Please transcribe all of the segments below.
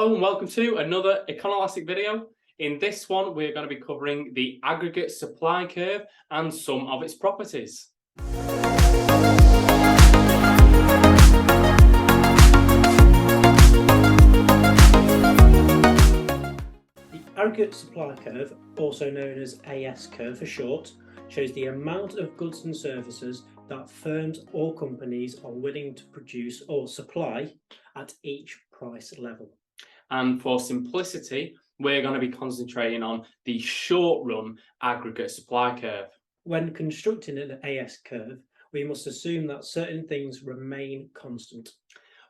Hello and welcome to another Econolastic video. In this one, we're going to be covering the aggregate supply curve and some of its properties. The aggregate supply curve, also known as AS curve for short, shows the amount of goods and services that firms or companies are willing to produce or supply at each price level. And for simplicity, we're going to be concentrating on the short-run aggregate supply curve. When constructing an AS curve, we must assume that certain things remain constant.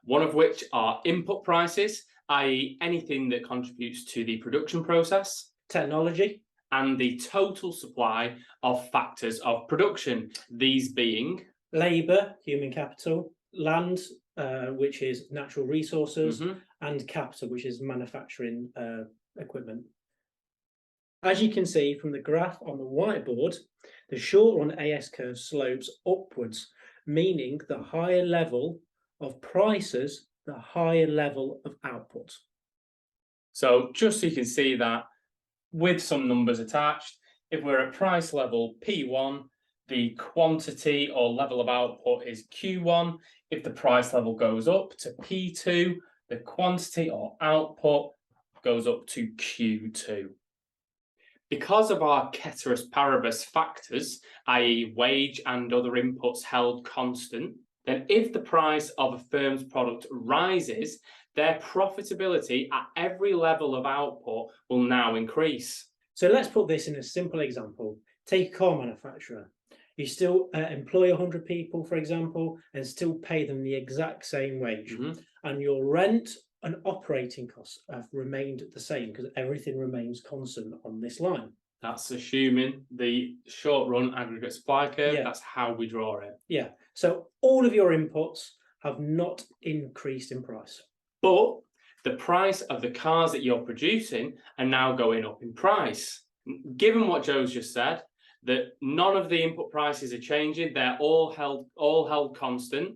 One of which are input prices, i.e. anything that contributes to the production process. Technology. And the total supply of factors of production, these being labour, human capital, land, which is natural resources, and capital, which is manufacturing equipment. As you can see from the graph on the whiteboard, the short-run AS curve slopes upwards, meaning the higher level of prices, the higher level of output. So just so you can see that with some numbers attached, if we're at price level P1, the quantity or level of output is Q1. If the price level goes up to P2, the quantity or output goes up to Q2. Because of our ceteris paribus factors, i.e. wage and other inputs held constant, then if the price of a firm's product rises, their profitability at every level of output will now increase. So let's put this in a simple example. Take a car manufacturer. You still employ 100 people, for example, and still pay them the exact same wage. And your rent and operating costs have remained the same because everything remains constant on this line. That's assuming the short-run aggregate supply curve. Yeah. That's how we draw it. Yeah. So all of your inputs have not increased in price. But the price of the cars that you're producing are now going up in price. Given what Joe's just said, that none of the input prices are changing, they're all held constant.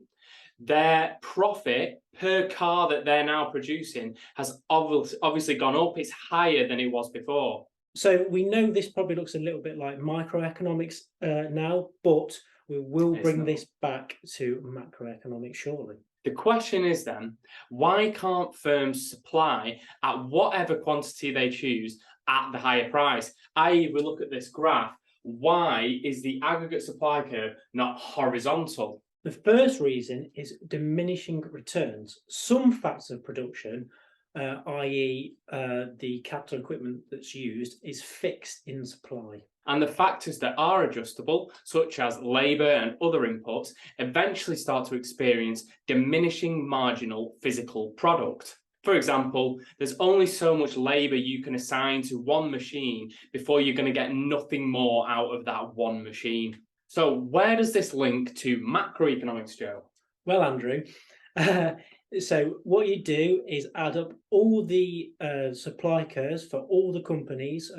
Their profit per car that they're now producing has obviously gone up. It's higher than it was before. So we know this probably looks a little bit like microeconomics now, but we will bring this back to macroeconomics shortly. The question is then, why can't firms supply at whatever quantity they choose at the higher price? I.e., we look at this graph, why is the aggregate supply curve not horizontal? The first reason is diminishing returns. Some factors of production, i.e. the capital equipment that's used, is fixed in supply. And the factors that are adjustable, such as labour and other inputs, eventually start to experience diminishing marginal physical product. For example, there's only so much labour you can assign to one machine before you're going to get nothing more out of that one machine. So where does this link to macroeconomics, Joe? Well, Andrew, so what you do is add up all the supply curves for all the companies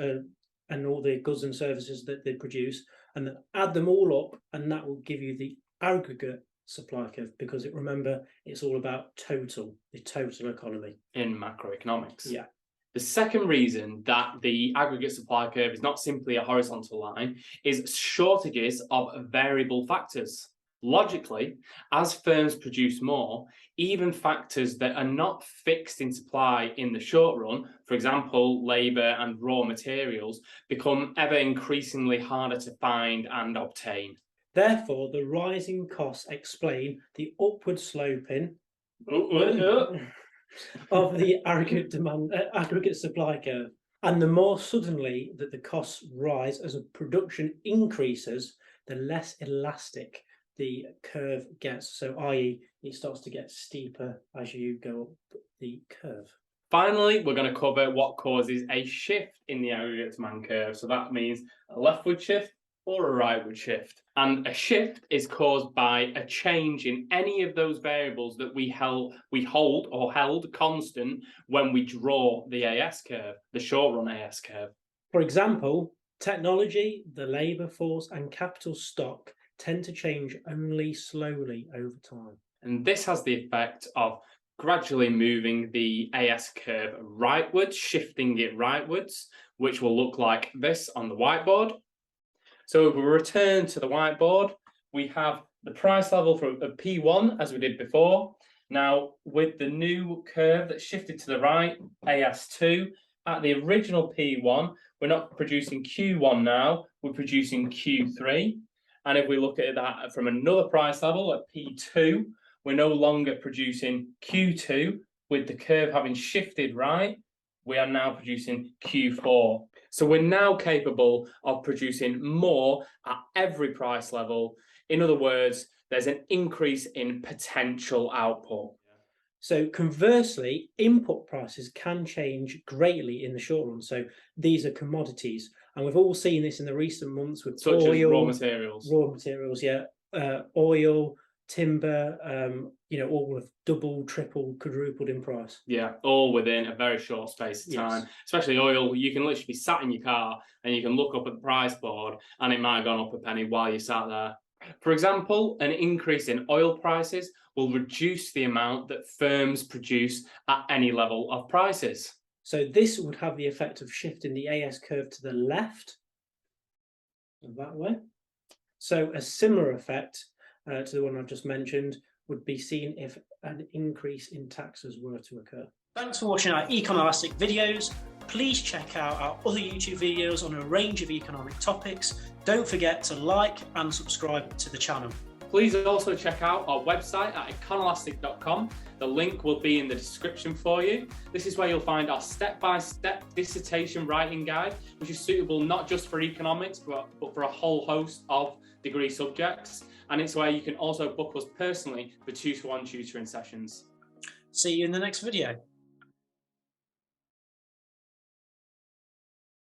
and all the goods and services that they produce, and then add them all up, and that will give you the aggregate supply curve, because remember, it's all about the total economy. In macroeconomics. Yeah. The second reason that the aggregate supply curve is not simply a horizontal line is shortages of variable factors. Logically, as firms produce more, even factors that are not fixed in supply in the short run, for example, labour and raw materials, become ever increasingly harder to find and obtain. Therefore, the rising costs explain the upward sloping of the aggregate supply curve. And the more suddenly that the costs rise as production increases, the less elastic the curve gets. So, i.e., it starts to get steeper as you go up the curve. Finally, we're going to cover what causes a shift in the aggregate demand curve. So that means a leftward shift or a rightward shift. And a shift is caused by a change in any of those variables that we held constant when we draw the AS curve, the short-run AS curve. For example, technology, the labour force, and capital stock tend to change only slowly over time. And this has the effect of gradually moving the AS curve rightwards, shifting it rightwards, which will look like this on the whiteboard. So if we return to the whiteboard, we have the price level for P1 as we did before. Now, with the new curve that's shifted to the right, AS2, at the original P1, we're not producing Q1 now, we're producing Q3. And if we look at that from another price level at P2, we're no longer producing Q2 with the curve having shifted right. We are now producing Q4. So we're now capable of producing more at every price level. In other words, there's an increase in potential output. So conversely, input prices can change greatly in the short run. So these are commodities, and we've all seen this in the recent months with Such oil, as raw materials. Oil, timber, all have doubled, tripled, quadrupled in price. Yeah, all within a very short space of time. Yes. Especially oil, you can literally be sat in your car and you can look up at the price board and it might have gone up a penny while you sat there. For example, an increase in oil prices will reduce the amount that firms produce at any level of prices. So this would have the effect of shifting the AS curve to the left, that way. So a similar effect to the one I've just mentioned would be seen if an increase in taxes were to occur. Thanks for watching our Econolastic videos. Please check out our other YouTube videos on a range of economic topics. Don't forget to like and subscribe to the channel. Please also check out our website at econolastic.com. The link will be in the description for you. This is where you'll find our step-by-step dissertation writing guide, which is suitable not just for economics, but for a whole host of degree subjects. And it's where you can also book us personally for 2-to-1 tutoring sessions. See you in the next video.